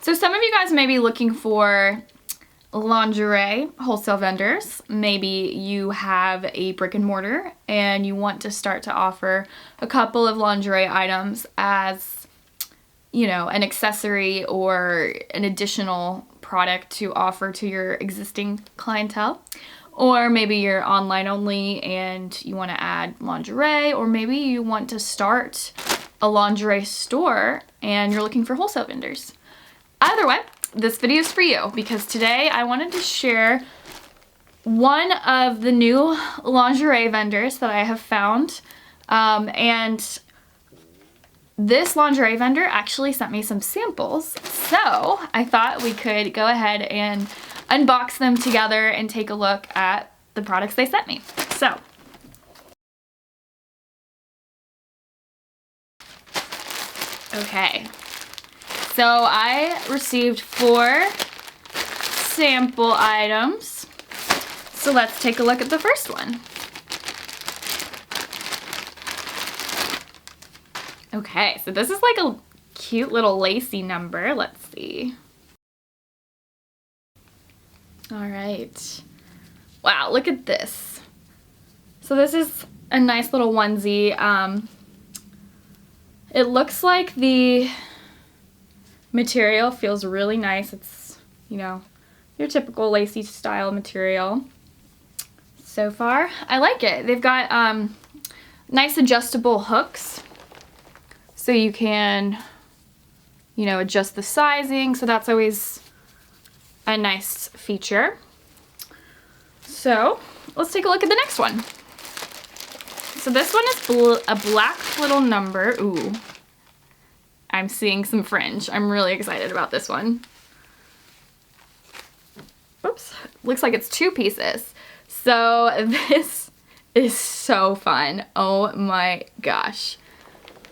So some of you guys may be looking for lingerie wholesale vendors. Maybe you have a brick and mortar and you want to start to offer a couple of lingerie items as, you know, an accessory or an additional product to offer to your existing clientele. Or maybe you're online only and you want to add lingerie, or maybe you want to start a lingerie store and you're looking for wholesale vendors. Either way, this video is for you because today I wanted to share one of the new lingerie vendors that I have found. And this lingerie vendor actually sent me some samples, so I thought we could go ahead and unbox them together and take a look at the products they sent me. So, okay. So I received 4 sample items. So let's take a look at the first one. Okay, so this is like a cute little lacy number. Let's see. All right. Wow, look at this. So this is a nice little onesie. It looks like the material feels really nice. It's, you know, your typical lacy style material. So far, I like it. They've got nice adjustable hooks, so you can, you know, adjust the sizing. So that's always a nice feature. So let's take a look at the next one. So this one is a black little number. Ooh. I'm seeing some fringe. I'm really excited about this one. Oops, looks like it's 2 pieces. So this is so fun. Oh my gosh.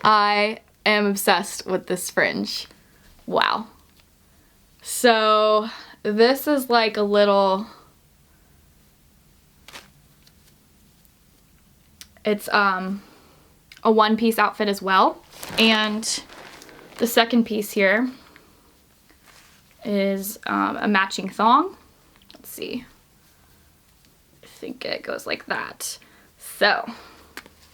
I am obsessed with this fringe. Wow. So this is like a little, it's a 1-piece outfit as well. And the second piece here is a matching thong. Let's see. I think it goes like that. So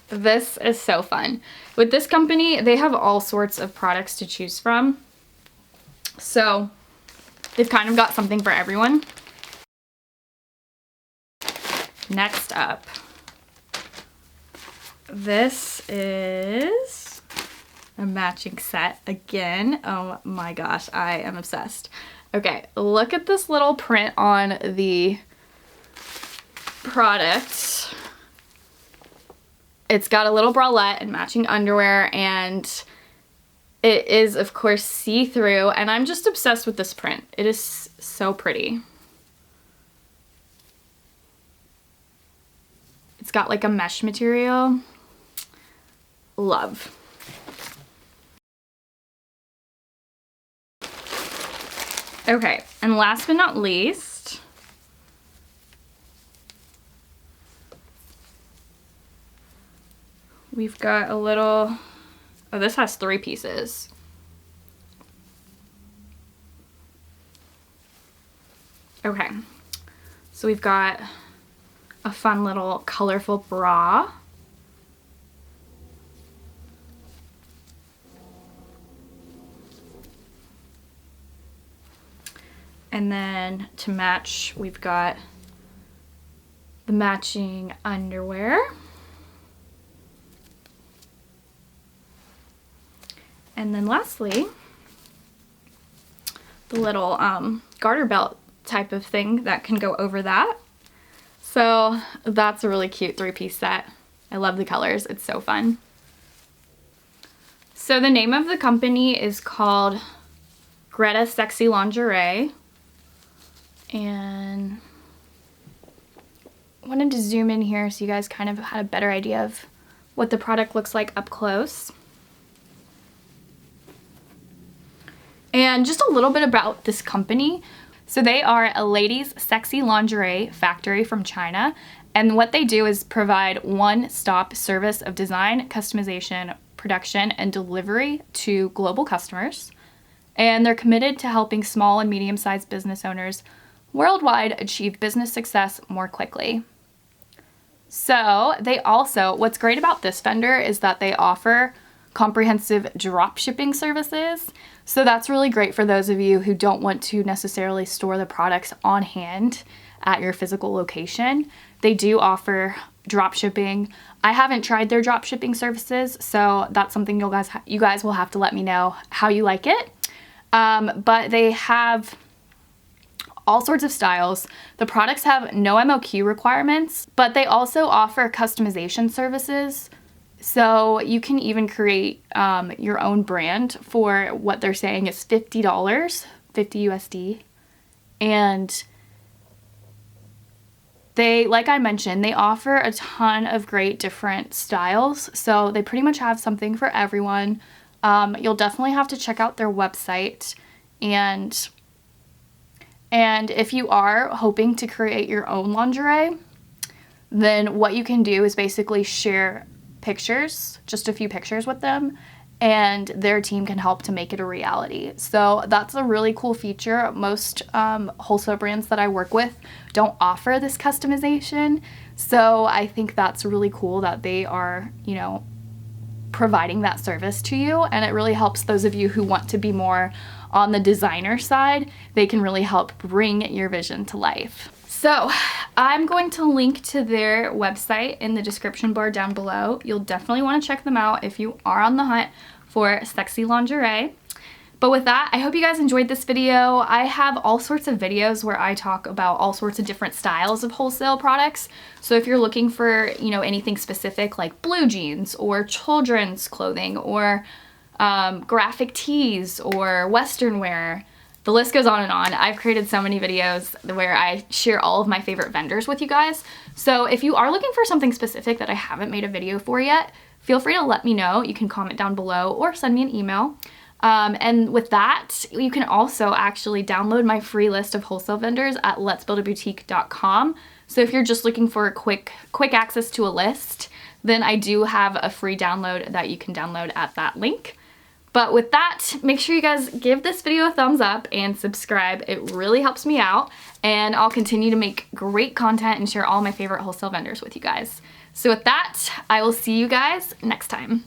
this is so fun. With this company, they have all sorts of products to choose from. So they've kind of got something for everyone. Next up, this is a matching set again. Oh my gosh, I am obsessed. Okay, look at this little print on the product. It's got a little bralette and matching underwear, and it is of course see-through, and I'm just obsessed with this print. It is so pretty. It's got like a mesh material. Love. Okay, and last but not least, we've got a little, oh, this has 3 pieces. Okay, so we've got a fun little colorful bra. And then to match, we've got the matching underwear. And then lastly, the little garter belt type of thing that can go over that. So that's a really cute 3-piece set. I love the colors. It's so fun. So the name of the company is called Greta Sexy Lingerie. And I wanted to zoom in here so you guys kind of had a better idea of what the product looks like up close. And just a little bit about this company. So they are a ladies' sexy lingerie factory from China, and what they do is provide one-stop service of design, customization, production, and delivery to global customers. and they're committed to helping small and medium-sized business owners worldwide achieve business success more quickly. So they also, what's great about this vendor is that they offer comprehensive drop shipping services. So that's really great for those of you who don't want to necessarily store the products on hand at your physical location. They do offer drop shipping. I haven't tried their drop shipping services, so that's something you guys will have to let me know how you like it. But they have all sorts of styles. The products have no MOQ requirements, but they also offer customization services. So you can even create your own brand for what they're saying is $50, 50 USD. And they, like I mentioned, they offer a ton of great different styles. So they pretty much have something for everyone. You'll definitely have to check out their website. And if you are hoping to create your own lingerie, then what you can do is basically share pictures, just a few pictures with them, and their team can help to make it a reality. So that's a really cool feature. Most wholesale brands that I work with don't offer this customization. So I think that's really cool that they are, you know, providing that service to you, and it really helps those of you who want to be more on the designer side. They can really help bring your vision to life. So I'm going to link to their website in the description bar down below. You'll definitely want to check them out if you are on the hunt for sexy lingerie. But with that, I hope you guys enjoyed this video. I have all sorts of videos where I talk about all sorts of different styles of wholesale products. So if you're looking for, you know, anything specific like blue jeans or children's clothing or graphic tees or Western wear, the list goes on and on. I've created so many videos where I share all of my favorite vendors with you guys. So if you are looking for something specific that I haven't made a video for yet, feel free to let me know. You can comment down below or send me an email. And with that, you can also actually download my free list of wholesale vendors at letsbuildaboutique.com. So if you're just looking for a quick access to a list, then I do have a free download that you can download at that link. But with that, make sure you guys give this video a thumbs up and subscribe. It really helps me out, and I'll continue to make great content and share all my favorite wholesale vendors with you guys. So with that, I will see you guys next time.